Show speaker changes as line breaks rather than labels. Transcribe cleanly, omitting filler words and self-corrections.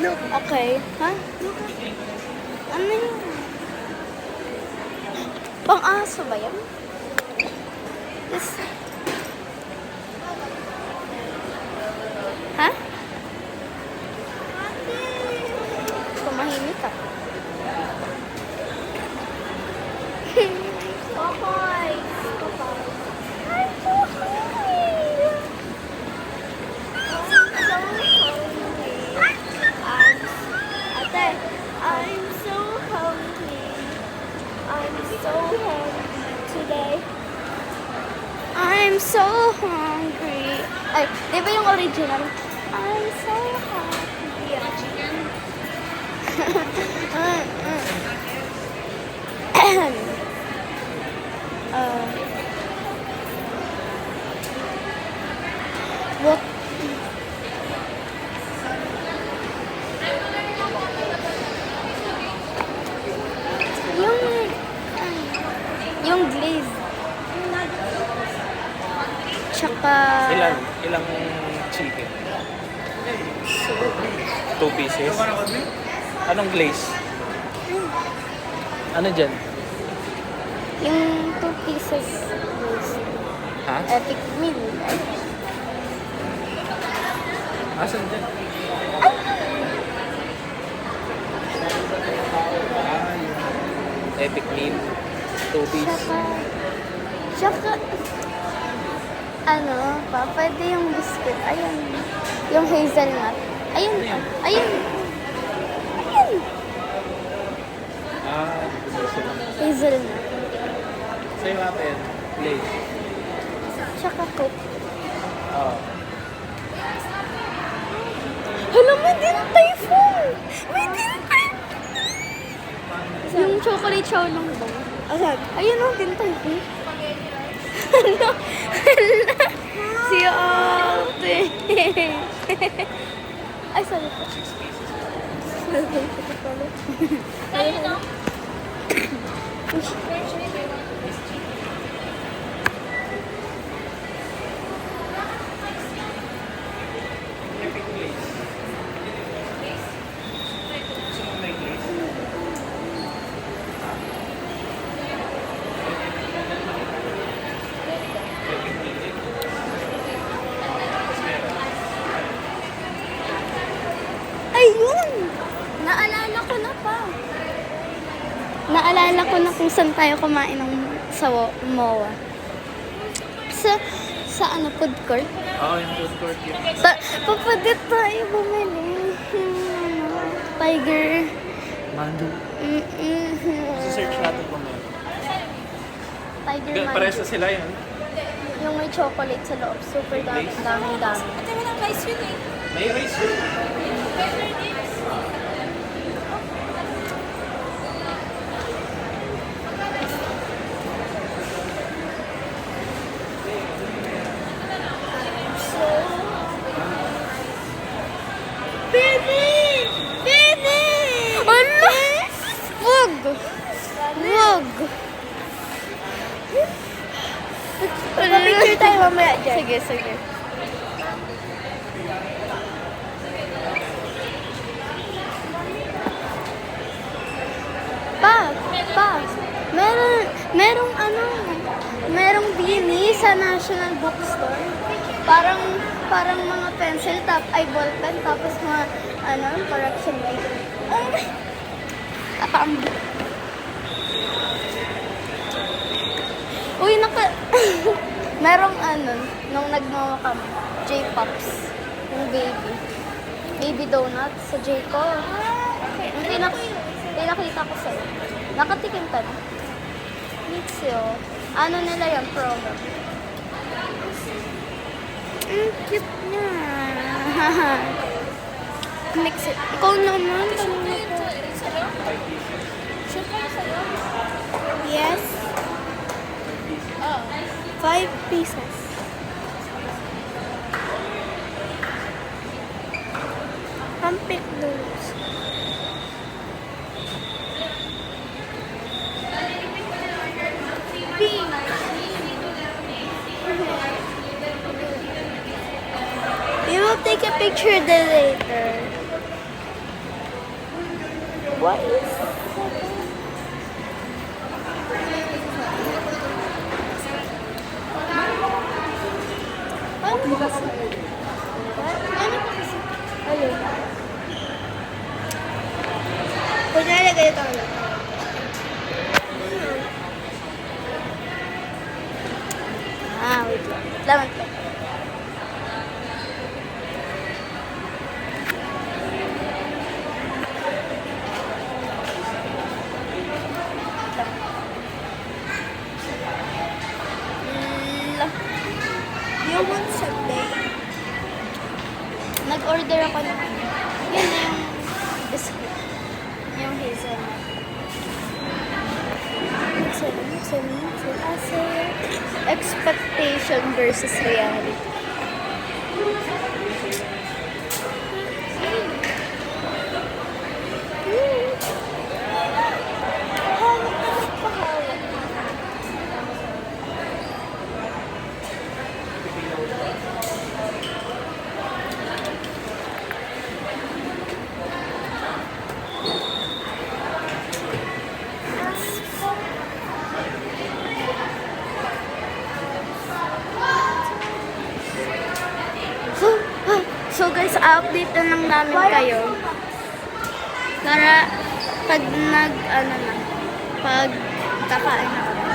Look.
Okay. Ha? Ano yun? Pang-aso ba yan? Yes. Ha? Tumahimik ka. Popoy! Popoy. I'm so hungry! I'm so hungry. Ate, I'm so hungry. I'm so hungry today. I'm so hungry. Ay, di ba yung original? I'm so hungry. What? Yung glaze. Tsaka...
Ilang chicken? 2 pieces. Anong glaze? Ano dyan?
Yung 2 pieces glaze.
Ha?
Epic meal.
Asan dyan? Epic meal. 2 piece.
Tsaka, ano, pa, pwede yung biscuit. Ayun. Yung hazelnut. Ayun. Ayun. Ayun. Hazelnut.
Sa'yo natin. Glaze.
Tsaka coke.
Oo.
Hala, may din typhoon! May din typhoon! Yung chocolate chow lang ba? Asan? Ayun ang din typhoon. Hala! Hala! Si ate! Ay, sorry po. Sorry po pala. Ayun o. Ayun! Naalala ko na pa. Naalala ko na kung saan tayo kumain ng sa MOA. Sa ano, food court.
Oo, yung food court yun.
Papagat tayo bumili. Tiger.
Mandu. Search natin kung meron.
Tiger man.
Pares na sila yun.
Yung may chocolate sa loob. Super dami. Dami.
Ate, walang rice yun eh.
May rice yun.
Ala! Wag! Wag!
Picture tayo mamaya dyan.
Sige, sige. Pa, merong bini sa National Bookstore. Parang mga pencil top, ay ballpen, tapos mga, correction paper. Uy, merong nung nagmawa kami, J-Pops, yung baby. Baby donut sa J-Co. Yung pinakita ko sa'yo. Nakatikim ka na? Mixio. Ano nila yung program? Cute niya. Mix it. Ikaw naman. Yes. 5 pieces. Pampik noodles. We will take a picture there later. What is ano ba kasi? What? Ano ba kasi? Ayun. Kunyari ganito ulit. Wait lang. Laman pa.
You want Sunday?
Nag-order ako ng ano. Yun na yung biscuit. Yung hazelnut. Expectation versus reality. So guys, update na lang namin kayo. Para pag pag kakain na kami.